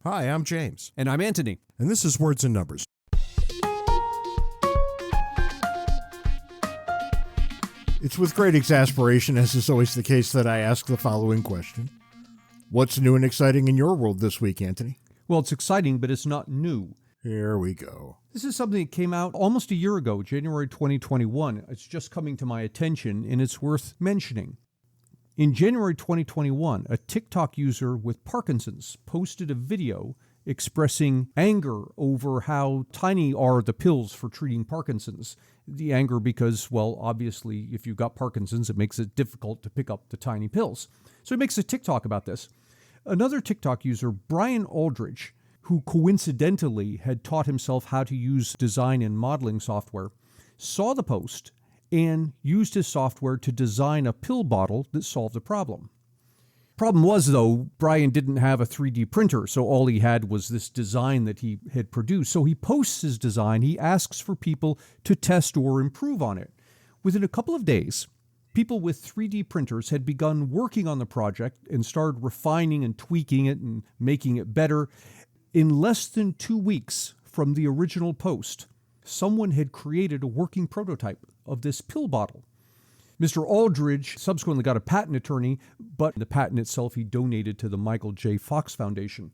Hi, I'm James. And I'm Anthony. And this is Words and Numbers. It's with great exasperation, as is always the case, that I ask the following question. What's new and exciting in your world this week, Anthony? Well, it's exciting, but it's not new. Here we go. This is something that came out almost a year ago, January 2021. It's just coming to my attention, and it's worth mentioning. In January 2021, a TikTok user with Parkinson's posted a video expressing anger over how tiny are the pills for treating Parkinson's. The anger because, well, obviously, if you've got Parkinson's, it makes it difficult to pick up the tiny pills. So he makes a TikTok about this. Another TikTok user, Brian Aldridge, who coincidentally had taught himself how to use design and modeling software, saw the post and used his software to design a pill bottle that solved the problem. Problem was, though, Brian didn't have a 3D printer, so all he had was this design that he had produced. So he posts his design, he asks for people to test or improve on it. Within a couple of days, people with 3D printers had begun working on the project and started refining and tweaking it and making it better. In less than 2 weeks from the original post, someone had created a working prototype of this pill bottle. Mr. Aldridge subsequently got a patent attorney, but the patent itself he donated to the Michael J. Fox Foundation.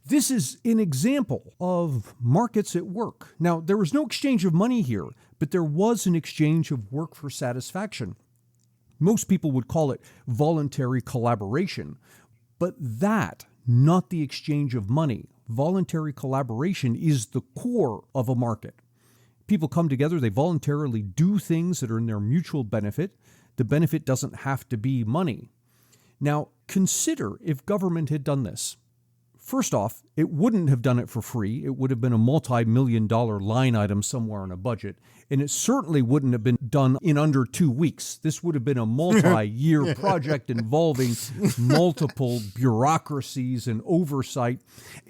This is an example of markets at work. Now, there was no exchange of money here, but there was an exchange of work for satisfaction. Most people would call it voluntary collaboration, but that, not the exchange of money. Voluntary collaboration is the core of a market. People come together, they voluntarily do things that are in their mutual benefit. The benefit doesn't have to be money. Now, consider if government had done this. First off, it wouldn't have done it for free. It would have been a multi-million-dollar line item somewhere on a budget. And it certainly wouldn't have been done in under 2 weeks. This would have been a multi-year project involving multiple bureaucracies and oversight.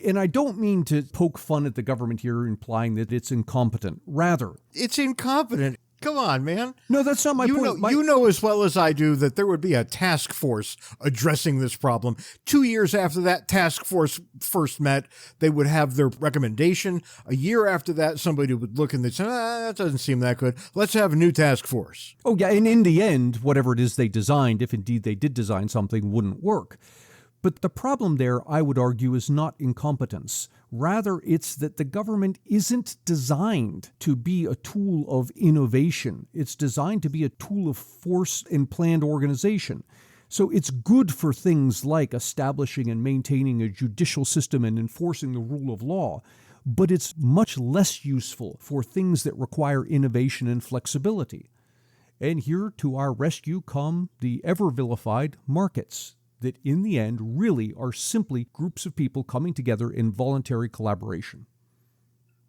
And I don't mean to poke fun at the government here, implying that it's incompetent. Rather, It's incompetent. Come on, man. No, that's not my point. You know as well as I do that there would be a task force addressing this problem. 2 years after that task force first met, they would have their recommendation. A year after that, somebody would look and they'd say, that doesn't seem that good. Let's have a new task force. Oh, yeah, and in the end, whatever it is they designed, if indeed they did design something, wouldn't work. But the problem there, I would argue, is not incompetence. Rather, it's that the government isn't designed to be a tool of innovation. It's designed to be a tool of force and planned organization. So it's good for things like establishing and maintaining a judicial system and enforcing the rule of law. But it's much less useful for things that require innovation and flexibility. And here to our rescue come the ever-vilified markets, that in the end really are simply groups of people coming together in voluntary collaboration.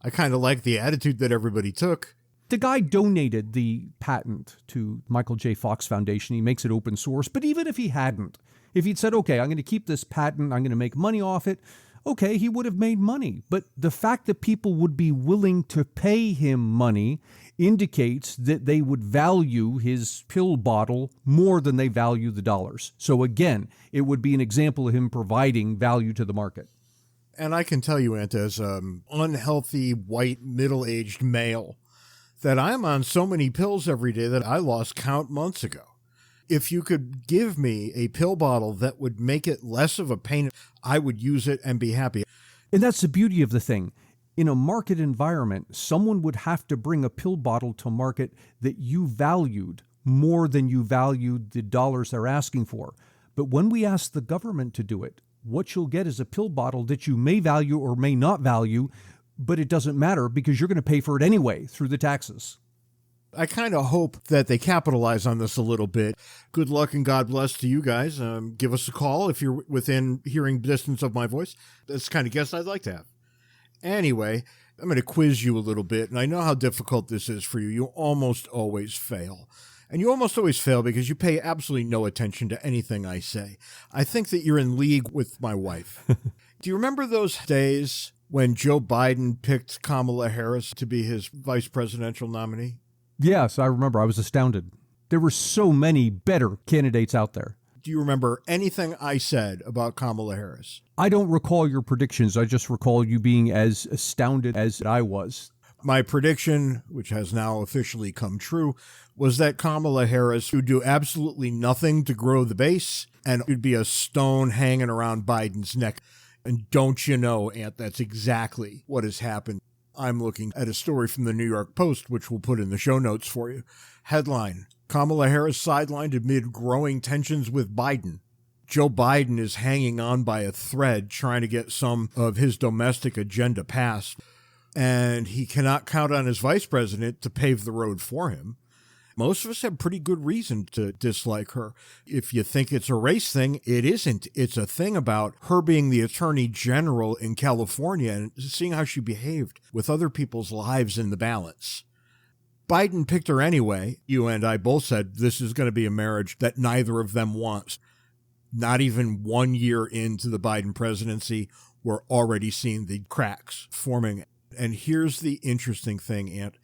I kind of like the attitude that everybody took. The guy donated the patent to Michael J. Fox Foundation. He makes it open source. But even if he hadn't, if he'd said, okay, I'm going to keep this patent, I'm going to make money off it, okay, he would have made money. But the fact that people would be willing to pay him money indicates that they would value his pill bottle more than they value the dollars. So again, it would be an example of him providing value to the market. And I can tell you, Ant, as an unhealthy, white, middle-aged male, that I'm on so many pills every day that I lost count months ago. If you could give me a pill bottle that would make it less of a pain, I would use it and be happy. And that's the beauty of the thing. In a market environment, someone would have to bring a pill bottle to market that you valued more than you valued the dollars they're asking for. But when we ask the government to do it, what you'll get is a pill bottle that you may value or may not value, but it doesn't matter because you're going to pay for it anyway through the taxes. I kind of hope that they capitalize on this a little bit. Good luck and God bless to you guys. Give us a call if you're within hearing distance of my voice. That's the kind of guest I'd like to have. Anyway, I'm going to quiz you a little bit, and I know how difficult this is for you. You almost always fail. And you almost always fail because you pay absolutely no attention to anything I say. I think that you're in league with my wife. Do you remember those days when Joe Biden picked Kamala Harris to be his vice presidential nominee? Yes, I remember. I was astounded. There were so many better candidates out there. Do you remember anything I said about Kamala Harris? I don't recall your predictions. I just recall you being as astounded as I was. My prediction, which has now officially come true, was that Kamala Harris would do absolutely nothing to grow the base and would be a stone hanging around Biden's neck. And don't you know, Ant, that's exactly what has happened. I'm looking at a story from the New York Post, which we'll put in the show notes for you. Headline: Kamala Harris sidelined amid growing tensions with Biden. Joe Biden is hanging on by a thread trying to get some of his domestic agenda passed, and he cannot count on his vice president to pave the road for him. Most of us have pretty good reason to dislike her. If you think it's a race thing, it isn't. It's a thing about her being the attorney general in California and seeing how she behaved with other people's lives in the balance. Biden picked her anyway. You and I both said this is going to be a marriage that neither of them wants. Not even 1 year into the Biden presidency, we're already seeing the cracks forming. And here's the interesting thing, Ant.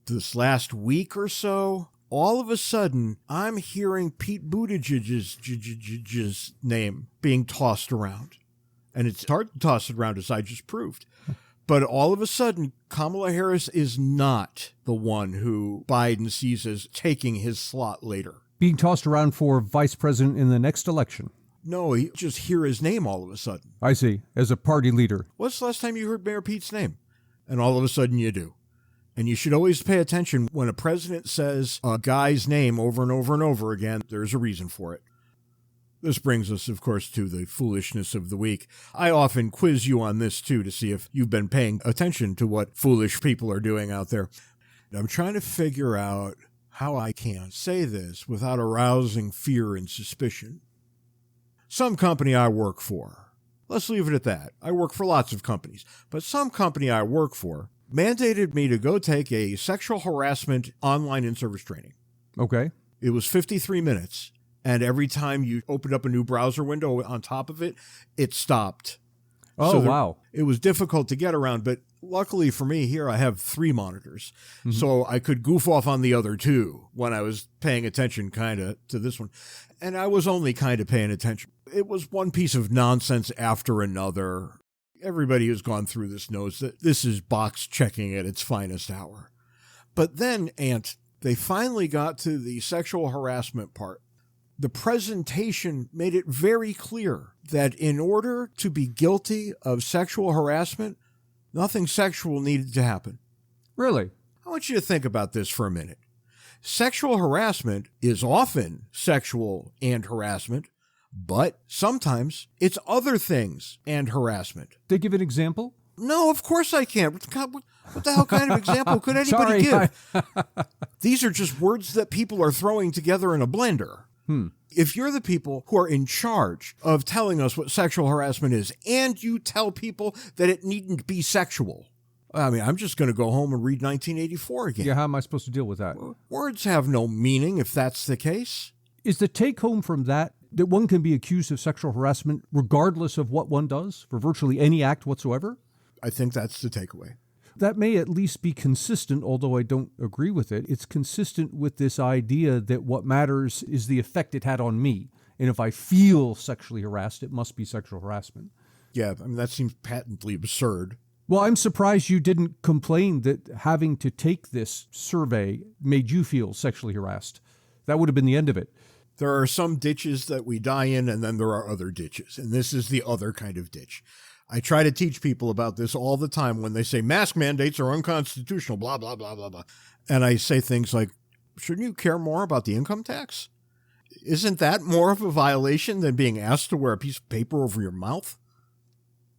This last week or so, all of a sudden, I'm hearing Pete Buttigieg's name being tossed around. And it's hard to toss it around, as I just proved. But all of a sudden, Kamala Harris is not the one who Biden sees as taking his slot later. Being tossed around for vice president in the next election. No, you just hear his name all of a sudden. I see, as a party leader. What's the last time you heard Mayor Pete's name? And all of a sudden you do. And you should always pay attention when a president says a guy's name over and over and over again. There's a reason for it. This brings us, of course, to the foolishness of the week. I often quiz you on this, too, to see if you've been paying attention to what foolish people are doing out there. I'm trying to figure out how I can say this without arousing fear and suspicion. Some company I work for, let's leave it at that. I work for lots of companies, but some company I work for mandated me to go take a sexual harassment online in-service training. Okay. It was 53 minutes, and every time you opened up a new browser window on top of it, it stopped. Oh, wow. It was difficult to get around, but luckily for me here, I have 3 monitors, so I could goof off on the other 2 when I was paying attention kind of to this one. And I was only kind of paying attention. It was one piece of nonsense after another. Everybody who's gone through this knows that this is box checking at its finest hour. But then, Ant, they finally got to the sexual harassment part. The presentation made it very clear that in order to be guilty of sexual harassment, nothing sexual needed to happen. Really? I want you to think about this for a minute. Sexual harassment is often sexual and harassment, but sometimes it's other things and harassment. They give an example? No, of course I can't. What the hell kind of example could anybody give? These are just words that people are throwing together in a blender. If you're the people who are in charge of telling us what sexual harassment is, and you tell people that it needn't be sexual, I mean, I'm just going to go home and read 1984 again. Yeah, how am I supposed to deal with that? Words have no meaning if that's the case. Is the take-home from that one can be accused of sexual harassment regardless of what one does, for virtually any act whatsoever? I think that's the takeaway. That may at least be consistent, although I don't agree with it. It's consistent with this idea that what matters is the effect it had on me. And if I feel sexually harassed, it must be sexual harassment. Yeah, I mean, that seems patently absurd. Well, I'm surprised you didn't complain that having to take this survey made you feel sexually harassed. That would have been the end of it. There are some ditches that we die in, and then there are other ditches. And this is the other kind of ditch. I try to teach people about this all the time when they say mask mandates are unconstitutional, blah, blah, blah, blah, blah. And I say things like, shouldn't you care more about the income tax? Isn't that more of a violation than being asked to wear a piece of paper over your mouth?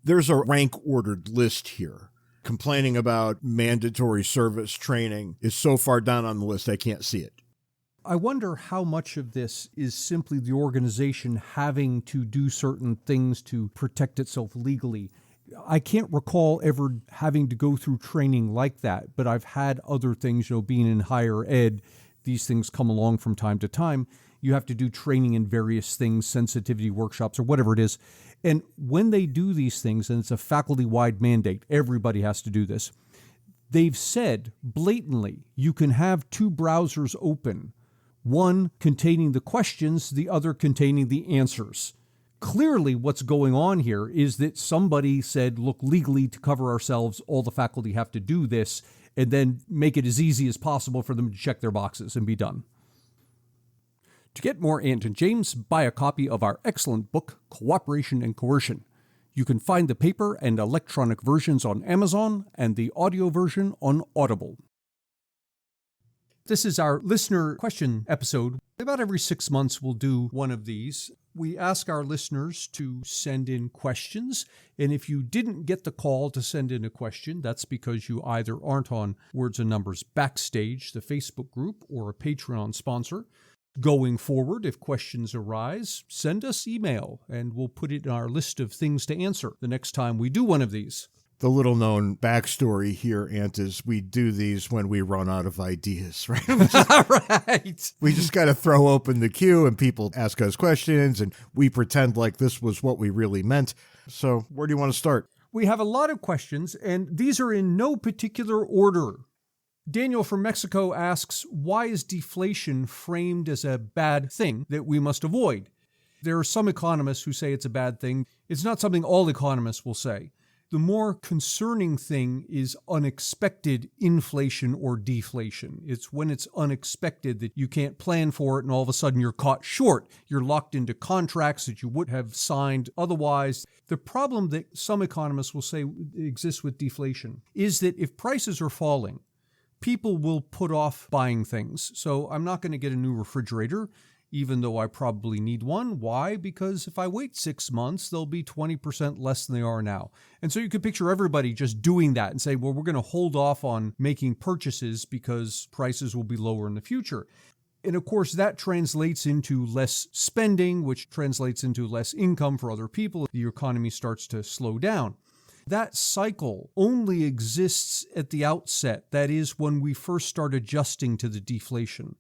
There's a rank-ordered list here. Complaining about mandatory service training is so far down on the list I can't see it. I wonder how much of this is simply the organization having to do certain things to protect itself legally. I can't recall ever having to go through training like that, but I've had other things, being in higher ed, these things come along from time to time. You have to do training in various things, sensitivity workshops or whatever it is. And when they do these things, and it's a faculty-wide mandate, everybody has to do this, they've said blatantly you can have 2 browsers open one containing the questions, the other containing the answers. Clearly, what's going on here is that somebody said, look, legally to cover ourselves, all the faculty have to do this, and then make it as easy as possible for them to check their boxes and be done. To get more Ant and James, buy a copy of our excellent book, Cooperation and Coercion. You can find the paper and electronic versions on Amazon and the audio version on Audible. This is our listener question episode. About every 6 months, we'll do one of these. We ask our listeners to send in questions, and if you didn't get the call to send in a question, that's because you either aren't on Words and Numbers Backstage, the Facebook group, or a Patreon sponsor. Going forward, if questions arise, send us email, and we'll put it in our list of things to answer the next time we do one of these. The little-known backstory here, Ant, is we do these when we run out of ideas, right? Right. We just got to throw open the queue, and people ask us questions, and we pretend like this was what we really meant. So where do you want to start? We have a lot of questions, and these are in no particular order. Daniel from Mexico asks, why is deflation framed as a bad thing that we must avoid? There are some economists who say it's a bad thing. It's not something all economists will say. The more concerning thing is unexpected inflation or deflation. It's when it's unexpected that you can't plan for it and all of a sudden you're caught short. You're locked into contracts that you would have signed otherwise. The problem that some economists will say exists with deflation is that if prices are falling, people will put off buying things. So I'm not going to get a new refrigerator, even though I probably need one. Why? Because if I wait 6 months, they'll be 20% less than they are now. And so you could picture everybody just doing that and say, well, we're going to hold off on making purchases because prices will be lower in the future. And of course, that translates into less spending, which translates into less income for other people. The economy starts to slow down. That cycle only exists at the outset. That is when we first start adjusting to the deflation.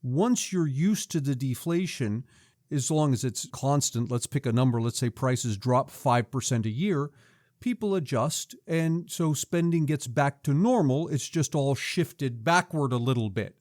Once you're used to the deflation, as long as it's constant, let's pick a number, let's say prices drop 5% a year, people adjust, and so spending gets back to normal. It's just all shifted backward a little bit.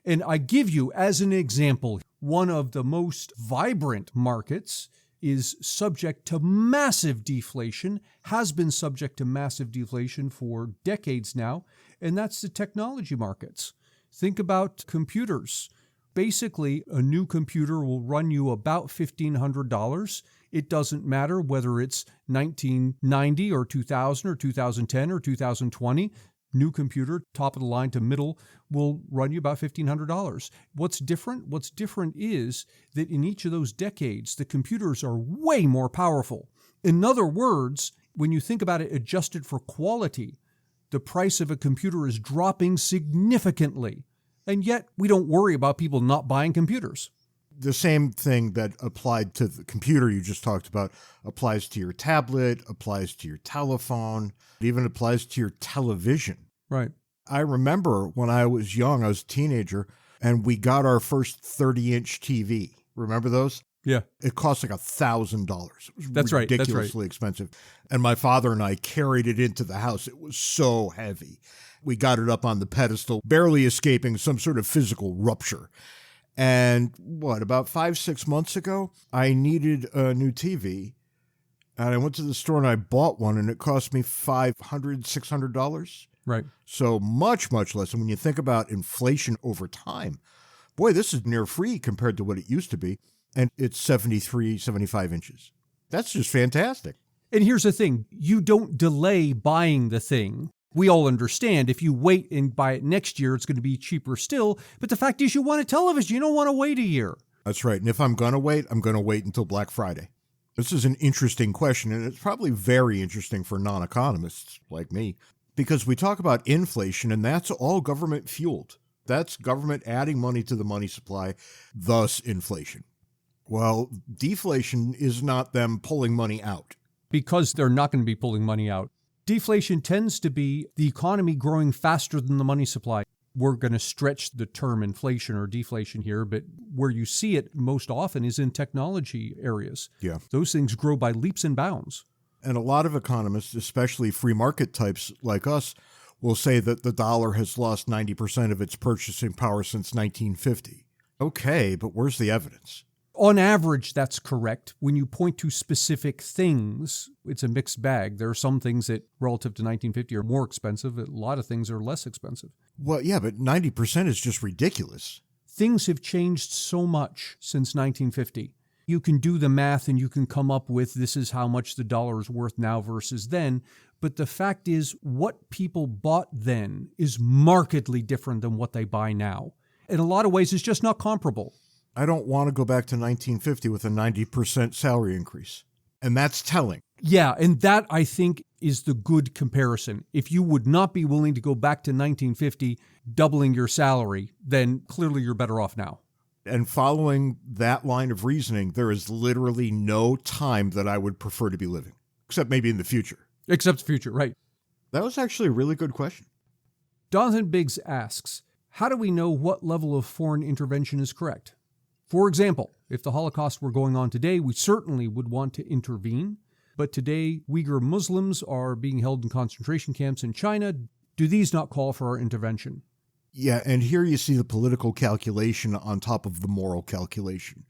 And I give you, as an example, one of the most vibrant markets is subject to massive deflation, has been subject to massive deflation for decades now, and that's the technology markets. Think about computers. Basically, a new computer will run you about $1,500. It doesn't matter whether it's 1990 or 2000 or 2010 or 2020. New computer, top of the line to middle, will run you about $1,500. What's different? What's different is that in each of those decades, the computers are way more powerful. In other words, when you think about it adjusted for quality, the price of a computer is dropping significantly. And yet, we don't worry about people not buying computers. The same thing that applied to the computer you just talked about applies to your tablet, applies to your telephone, it even applies to your television. Right. I remember when I was young, I was a teenager, and we got our first 30-inch TV. Remember those? Yeah. It cost like $1,000. It was That's right. ridiculously expensive. And my father and I carried it into the house. It was so heavy. We got it up on the pedestal, barely escaping some sort of physical rupture. And about 5-6 months ago, I needed a new TV. And I went to the store and I bought one, and it cost me $500, $600. Right. So much, much less. And when you think about inflation over time, boy, this is near free compared to what it used to be. And it's 73, 75 inches. That's just fantastic. And here's the thing. You don't delay buying the thing. We all understand if you wait and buy it next year, it's going to be cheaper still. But the fact is you want a television. You don't want to wait a year. That's right. And if I'm going to wait, I'm going to wait until Black Friday. This is an interesting question, and it's probably very interesting for non-economists like me, because we talk about inflation, and that's all government fueled. That's government adding money to the money supply, thus inflation. Well, deflation is not them pulling money out. Because they're not going to be pulling money out. Deflation tends to be the economy growing faster than the money supply. We're going to stretch the term inflation or deflation here, but where you see it most often is in technology areas. Yeah. Those things grow by leaps and bounds. And a lot of economists, especially free market types like us, will say that the dollar has lost 90% of its purchasing power since 1950. Okay, but where's the evidence? On average, that's correct. When you point to specific things, it's a mixed bag. There are some things that, relative to 1950, are more expensive. A lot of things are less expensive. Well, yeah, but 90% is just ridiculous. Things have changed so much since 1950. You can do the math and you can come up with this is how much the dollar is worth now versus then. But the fact is, what people bought then is markedly different than what they buy now. In a lot of ways, it's just not comparable. I don't want to go back to 1950 with a 90% salary increase. And that's telling. Yeah, and that, I think, is the good comparison. If you would not be willing to go back to 1950, doubling your salary, then clearly you're better off now. And following that line of reasoning, there is literally no time that I would prefer to be living, except maybe in the future. Except the future, right. That was actually a really good question. Jonathan Biggs asks, how do we know what level of foreign intervention is correct? For example, if the Holocaust were going on today, we certainly would want to intervene. But today, Uyghur Muslims are being held in concentration camps in China. Do these not call for our intervention? Yeah, and here you see the political calculation on top of the moral calculation.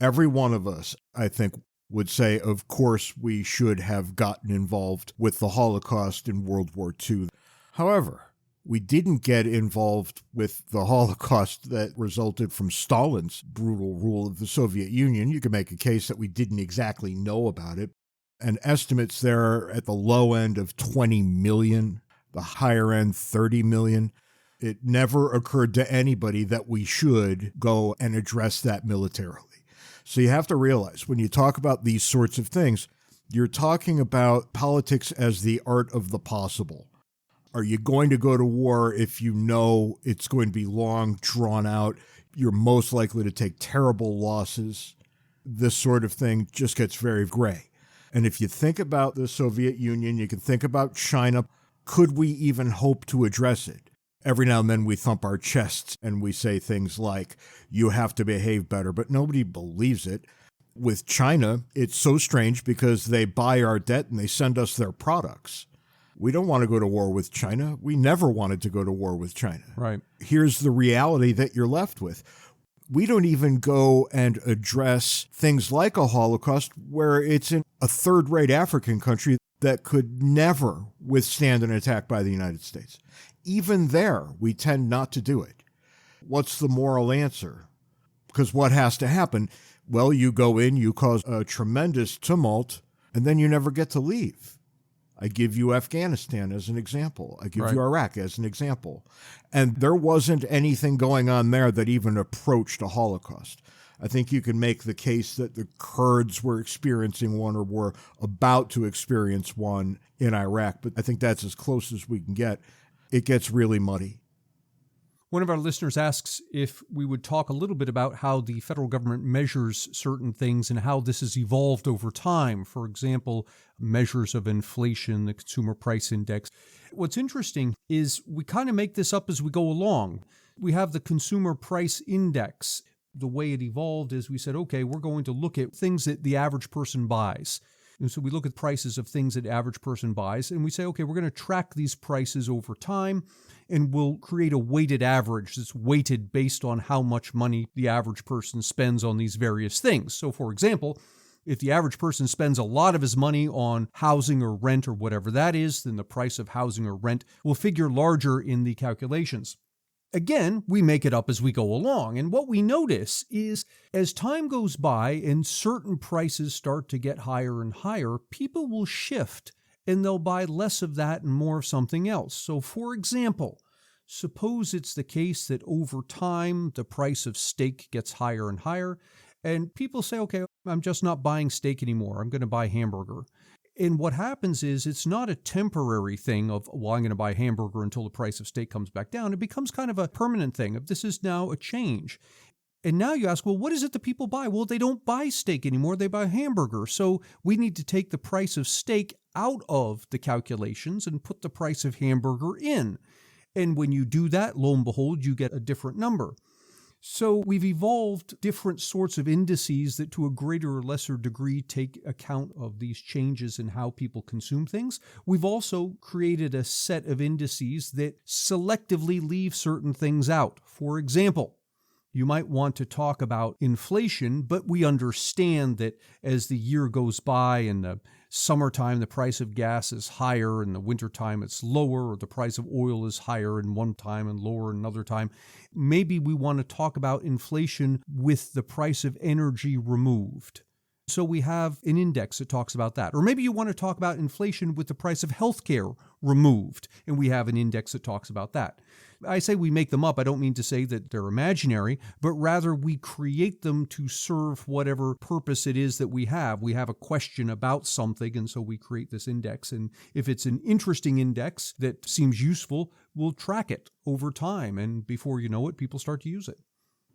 Every one of us, I think, would say, of course, we should have gotten involved with the Holocaust in World War II. However, we didn't get involved with the Holocaust that resulted from Stalin's brutal rule of the Soviet Union. You can make a case that we didn't exactly know about it. And estimates there are at the low end of 20 million, the higher end 30 million. It never occurred to anybody that we should go and address that militarily. So you have to realize when you talk about these sorts of things, you're talking about politics as the art of the possible. Are you going to go to war if you know it's going to be long, drawn out? You're most likely to take terrible losses. This sort of thing just gets very gray. And if you think about the Soviet Union, you can think about China. Could we even hope to address it? Every now and then we thump our chests and we say things like, you have to behave better, but nobody believes it. With China, it's so strange because they buy our debt and they send us their products. We don't want to go to war with China. We never wanted to go to war with China. Right. Here's the reality that you're left with. We don't even go and address things like a Holocaust where it's in a third-rate African country that could never withstand an attack by the United States. Even there, we tend not to do it. What's the moral answer? Because what has to happen? Well, you go in, you cause a tremendous tumult, and then you never get to leave. I give you Afghanistan as an example. I give you Iraq as an example. And there wasn't anything going on there that even approached a Holocaust. I think you can make the case that the Kurds were experiencing one or were about to experience one in Iraq, but I think that's as close as we can get. It gets really muddy. One of our listeners asks if we would talk a little bit about how the federal government measures certain things and how this has evolved over time. For example, measures of inflation, the consumer price index. What's interesting is we kind of make this up as we go along. We have the consumer price index. The way it evolved is we said, okay, we're going to look at things that the average person buys. And so we look at prices of things that the average person buys, and we say, okay, we're going to track these prices over time, and we'll create a weighted average that's weighted based on how much money the average person spends on these various things. So, for example, if the average person spends a lot of his money on housing or rent or whatever that is, then the price of housing or rent will figure larger in the calculations. Again, we make it up as we go along. And what we notice is as time goes by and certain prices start to get higher and higher, people will shift and they'll buy less of that and more of something else. So, for example, suppose it's the case that over time the price of steak gets higher and higher, and people say, okay, I'm just not buying steak anymore. I'm going to buy hamburger. And what happens is it's not a temporary thing of, well, I'm going to buy hamburger until the price of steak comes back down. It becomes kind of a permanent thing of this is now a change. And now you ask, well, what is it that people buy? Well, they don't buy steak anymore. They buy hamburger. So we need to take the price of steak out of the calculations and put the price of hamburger in. And when you do that, lo and behold, you get a different number. So we've evolved different sorts of indices that to a greater or lesser degree take account of these changes in how people consume things. We've also created a set of indices that selectively leave certain things out. For example, You might want to talk about inflation, but we understand that as the year goes by, in the summertime, the price of gas is higher, in the wintertime, it's lower, or the price of oil is higher in one time and lower in another time. Maybe we want to talk about inflation with the price of energy removed. So we have an index that talks about that. Or maybe you want to talk about inflation with the price of healthcare removed, and we have an index that talks about that. I say we make them up. I don't mean to say that they're imaginary, but rather we create them to serve whatever purpose it is that we have. We have a question about something, and so we create this index. And if it's an interesting index that seems useful, we'll track it over time. And before you know it, people start to use it.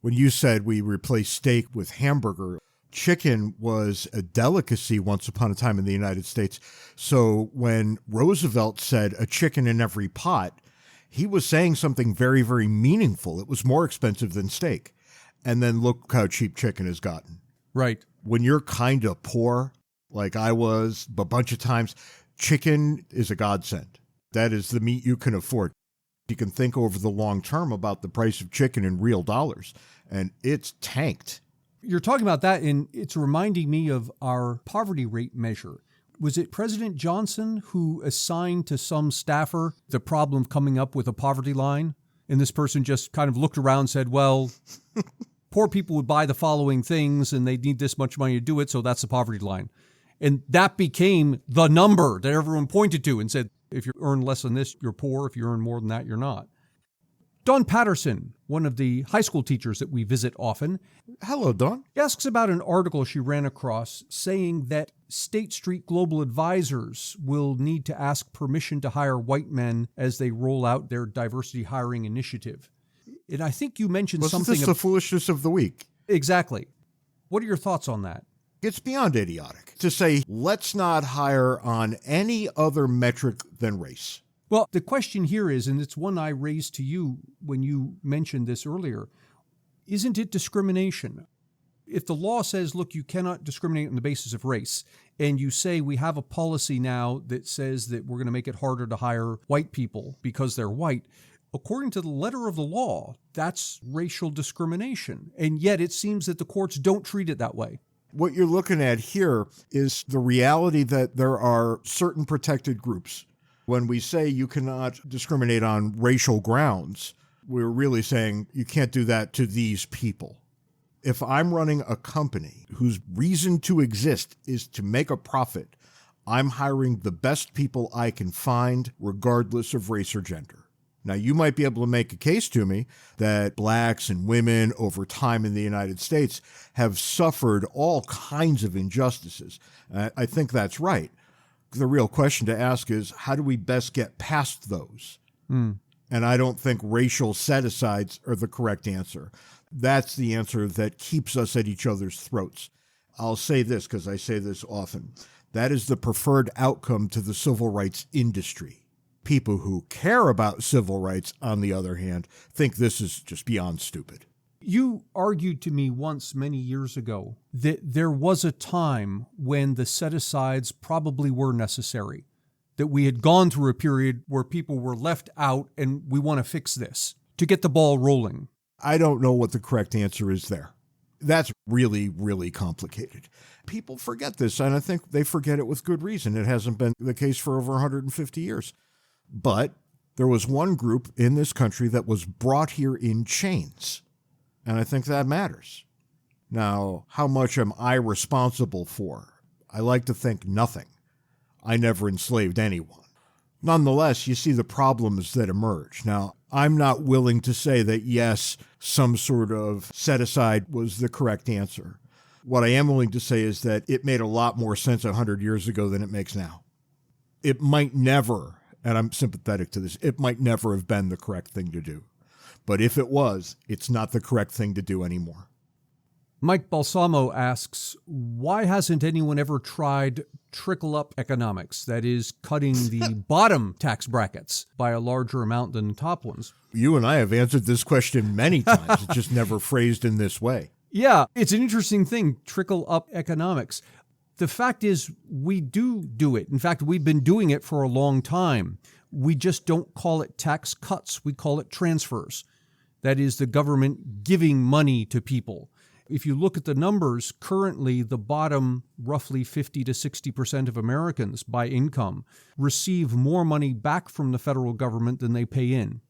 When you said we replace steak with hamburger, chicken was a delicacy once upon a time in the United States. So when Roosevelt said a chicken in every pot, he was saying something very, very meaningful. It was more expensive than steak. And then look how cheap chicken has gotten. Right. When you're kind of poor, like I was a bunch of times, chicken is a godsend. That is the meat you can afford. You can think over the long term about the price of chicken in real dollars, and it's tanked. You're talking about that, and it's reminding me of our poverty rate measure. Was it President Johnson who assigned to some staffer the problem of coming up with a poverty line? And this person just kind of looked around and said, well, poor people would buy the following things and they need this much money to do it, so that's the poverty line. And that became the number that everyone pointed to and said, if you earn less than this, you're poor. If you earn more than that, you're not. Dawn Patterson, one of the high school teachers that we visit often. Hello, Dawn. Asks about an article she ran across saying that State Street Global Advisors will need to ask permission to hire white men as they roll out their diversity hiring initiative. And I think you mentioned Wasn't something... this the foolishness of the week? Exactly. What are your thoughts on that? It's beyond idiotic to say, let's not hire on any other metric than race. Well, the question here is, and it's one I raised to you when you mentioned this earlier, isn't it discrimination? If the law says, look, you cannot discriminate on the basis of race, and you say we have a policy now that says that we're going to make it harder to hire white people because they're white, according to the letter of the law, that's racial discrimination. And yet it seems that the courts don't treat it that way. What you're looking at here is the reality that there are certain protected groups. When we say you cannot discriminate on racial grounds, we're really saying you can't do that to these people. If I'm running a company whose reason to exist is to make a profit, I'm hiring the best people I can find, regardless of race or gender. Now, you might be able to make a case to me that blacks and women over time in the United States have suffered all kinds of injustices. I think that's right. The real question to ask is, how do we best get past those? And I don't think racial set-asides are the correct answer. That's the answer that keeps us at each other's throats. I'll say this because I say this often. That is the preferred outcome to the civil rights industry. People who care about civil rights, on the other hand, think this is just beyond stupid. You argued to me once many years ago that there was a time when the set-asides probably were necessary, that we had gone through a period where people were left out and we want to fix this to get the ball rolling. I don't know what the correct answer is there. That's really, really complicated. People forget this, and I think they forget it with good reason. It hasn't been the case for over 150 years. But there was one group in this country that was brought here in chains. And I think that matters. Now, how much am I responsible for? I like to think nothing. I never enslaved anyone. Nonetheless, you see the problems that emerge. Now, I'm not willing to say that, yes, some sort of set-aside was the correct answer. What I am willing to say is that it made a lot more sense 100 years ago than it makes now. It might never, and I'm sympathetic to this, it might never have been the correct thing to do. But if it was, it's not the correct thing to do anymore. Mike Balsamo asks, why hasn't anyone ever tried trickle-up economics, that is, cutting the bottom tax brackets by a larger amount than top ones? You and I have answered this question many times. It's just never phrased in this way. Yeah, it's an interesting thing, trickle-up economics. The fact is, we do it. In fact, we've been doing it for a long time. We just don't call it tax cuts. We call it transfers. That is, the government giving money to people. If you look at the numbers, currently the bottom roughly 50 to 60% of Americans by income receive more money back from the federal government than they pay in.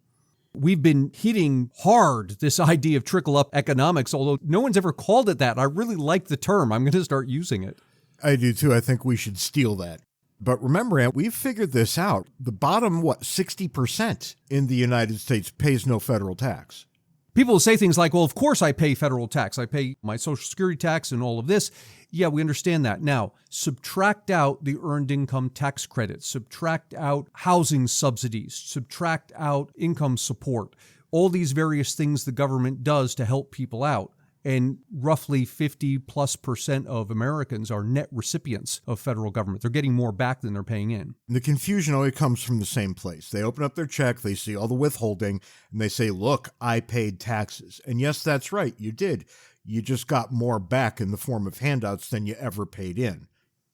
We've been hitting hard this idea of trickle-up economics, although no one's ever called it that. I really like the term. I'm going to start using it. I do too. I think we should steal that. But remember, Ant, we've figured this out. The bottom, 60% in the United States pays no federal tax. People will say things like, well, of course I pay federal tax. I pay my Social Security tax and all of this. Yeah, we understand that. Now, subtract out the earned income tax credit, subtract out housing subsidies, subtract out income support, all these various things the government does to help people out. And roughly 50+% of Americans are net recipients of federal government. They're getting more back than they're paying in. The confusion always comes from the same place. They open up their check, they see all the withholding, and they say, look, I paid taxes. And yes, that's right, you did. You just got more back in the form of handouts than you ever paid in.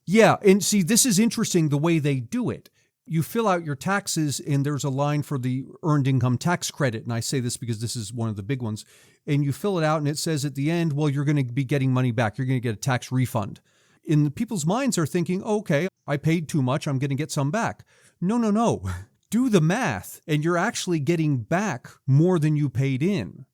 Yeah, and see, this is interesting the way they do it. You fill out your taxes, and there's a line for the earned income tax credit. And I say this because this is one of the big ones. And you fill it out, and it says at the end, well, you're going to be getting money back. You're going to get a tax refund. And people's minds are thinking, okay, I paid too much. I'm going to get some back. No. Do the math, and you're actually getting back more than you paid in.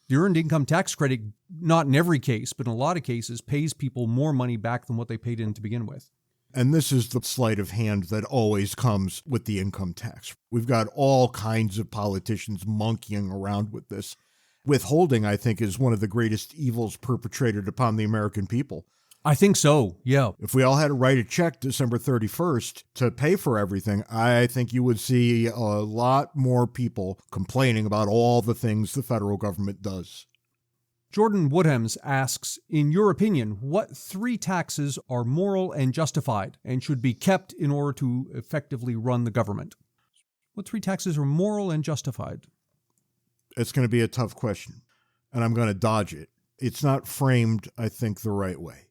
The earned income tax credit, not in every case, but in a lot of cases, pays people more money back than what they paid in to begin with. And this is the sleight of hand that always comes with the income tax. We've got all kinds of politicians monkeying around with this. Withholding, I think, is one of the greatest evils perpetrated upon the American people. I think so, yeah. If we all had to write a check December 31st to pay for everything, I think you would see a lot more people complaining about all the things the federal government does. Jordan Woodhams asks, in your opinion, what 3 taxes are moral and justified and should be kept in order to effectively run the government? What 3 taxes are moral and justified? It's going to be a tough question, and I'm going to dodge it. It's not framed, I think, the right way.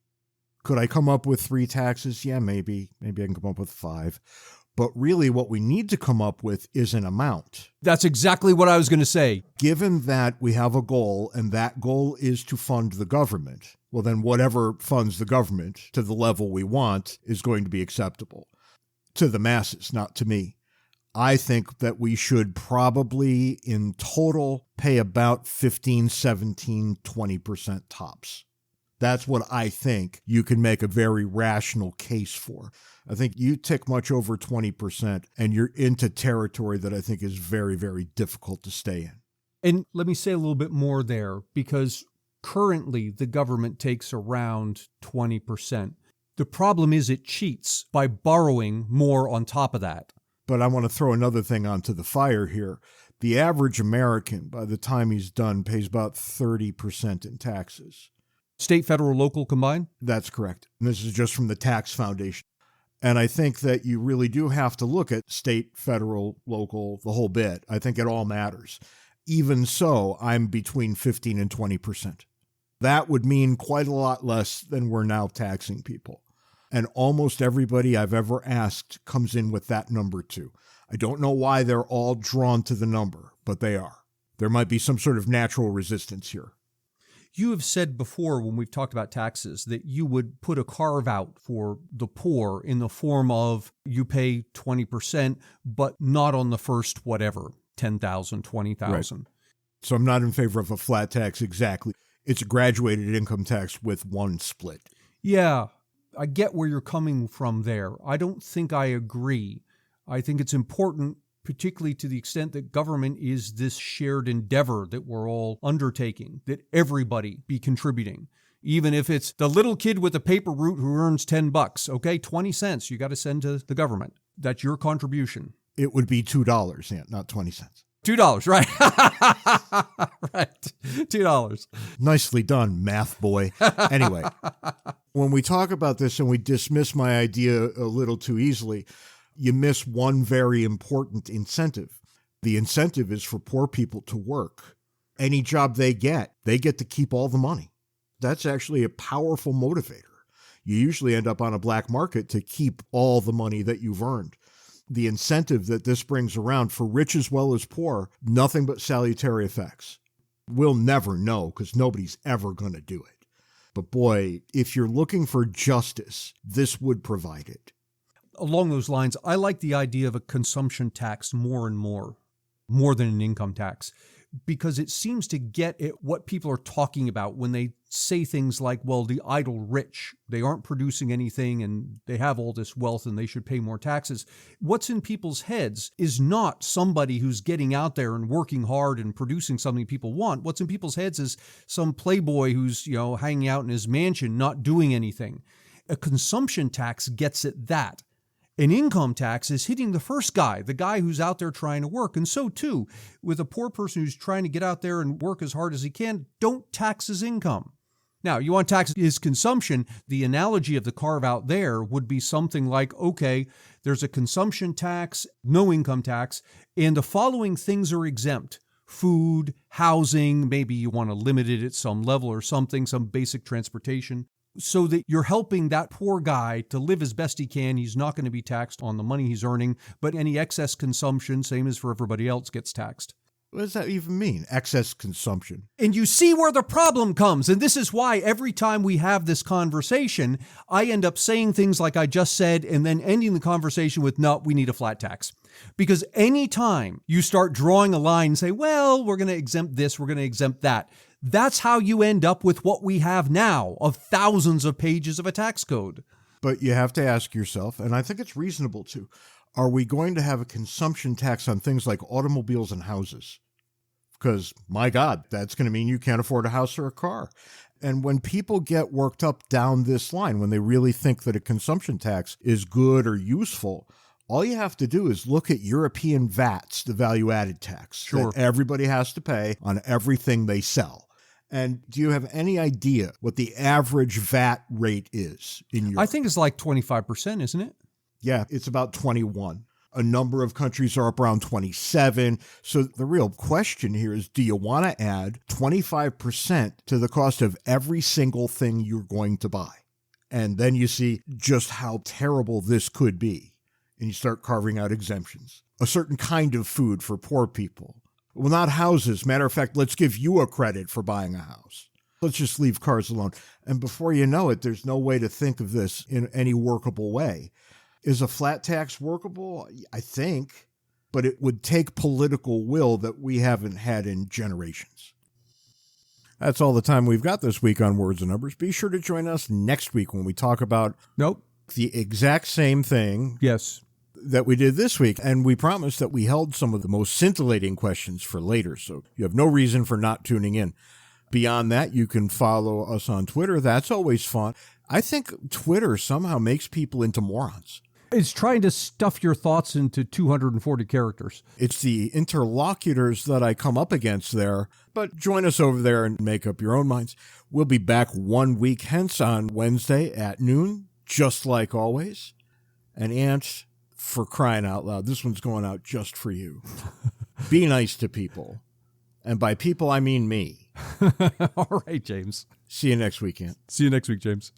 Could I come up with 3 taxes? Yeah, maybe. Maybe I can come up with 5. But really what we need to come up with is an amount. That's exactly what I was going to say. Given that we have a goal, and that goal is to fund the government, well, then whatever funds the government to the level we want is going to be acceptable. To the masses, not to me. I think that we should probably, in total, pay about 15, 17, 20% tops. That's what I think you can make a very rational case for. I think you tick much over 20%, and you're into territory that I think is very, very difficult to stay in. And let me say a little bit more there, because currently the government takes around 20%. The problem is it cheats by borrowing more on top of that. But I want to throw another thing onto the fire here. The average American, by the time he's done, pays about 30% in taxes. State, federal, local combined? That's correct. And this is just from the Tax Foundation. And I think that you really do have to look at state, federal, local, the whole bit. I think it all matters. Even so, I'm between 15 and 20%. That would mean quite a lot less than we're now taxing people. And almost everybody I've ever asked comes in with that number too. I don't know why they're all drawn to the number, but they are. There might be some sort of natural resistance here. You have said before when we've talked about taxes that you would put a carve out for the poor in the form of you pay 20%, but not on the first whatever, 10,000, 20,000. Right. So I'm not in favor of a flat tax exactly. It's a graduated income tax with one split. Yeah, I get where you're coming from there. I don't think I agree. I think it's important, particularly to the extent that government is this shared endeavor that we're all undertaking, that everybody be contributing. Even if it's the little kid with a paper route who earns $10, okay, 20 cents you got to send to the government. That's your contribution. It would be $2, Ant, not 20 cents. $2, right. Right, $2. Nicely done, math boy. Anyway, when we talk about this and we dismiss my idea a little too easily, you miss one very important incentive. The incentive is for poor people to work. Any job they get to keep all the money. That's actually a powerful motivator. You usually end up on a black market to keep all the money that you've earned. The incentive that this brings around for rich as well as poor, nothing but salutary effects. We'll never know because nobody's ever going to do it. But boy, if you're looking for justice, this would provide it. Along those lines, I like the idea of a consumption tax more and more than an income tax, because it seems to get at what people are talking about when they say things like, well, the idle rich, they aren't producing anything and they have all this wealth and they should pay more taxes. What's in people's heads is not somebody who's getting out there and working hard and producing something people want. What's in people's heads is some playboy who's, hanging out in his mansion, not doing anything. A consumption tax gets at that. An income tax is hitting the first guy, the guy who's out there trying to work. And so, too, with a poor person who's trying to get out there and work as hard as he can, don't tax his income. Now, you want to tax his consumption. The analogy of the carve-out there would be something like, okay, there's a consumption tax, no income tax, and the following things are exempt. Food, housing, maybe you want to limit it at some level or something, some basic transportation, so that you're helping that poor guy to live as best he can. He's not going to be taxed on the money he's earning, but any excess consumption, same as for everybody else, gets taxed. What does that even mean, excess consumption? And you see where the problem comes. And this is why every time we have this conversation, I end up saying things like I just said and then ending the conversation with, no, we need a flat tax. Because anytime you start drawing a line and say, well, we're going to exempt this, we're going to exempt that, that's how you end up with what we have now of thousands of pages of a tax code. But you have to ask yourself, and I think it's reasonable to, are we going to have a consumption tax on things like automobiles and houses? Because, my God, that's going to mean you can't afford a house or a car. And when people get worked up down this line, when they really think that a consumption tax is good or useful, all you have to do is look at European VATs, the value-added tax, Sure, that everybody has to pay on everything they sell. And do you have any idea what the average VAT rate is in Europe? I think it's like 25%, isn't it? Yeah, it's about 21. A number of countries are up around 27. So the real question here is, do you want to add 25% to the cost of every single thing you're going to buy? And then you see just how terrible this could be. And you start carving out exemptions. A certain kind of food for poor people. Well, not houses. Matter of fact, let's give you a credit for buying a house. Let's just leave cars alone. And before you know it, there's no way to think of this in any workable way. Is a flat tax workable? I think. But it would take political will that we haven't had in generations. That's all the time we've got this week on Words and Numbers. Be sure to join us next week when we talk about the exact same thing. Yes. That we did this week, and we promised that we held some of the most scintillating questions for later, so you have no reason for not tuning in. Beyond that, you can follow us on Twitter. That's always fun. I think Twitter somehow makes people into morons. It's trying to stuff your thoughts into 240 characters. It's the interlocutors that I come up against there, but join us over there and make up your own minds. We'll be back 1 week hence on Wednesday at noon, just like always. And Ant, for crying out loud, this one's going out just for you. Be nice to people. And by people, I mean me. All right, James. See you next week, Ant. See you next week, James.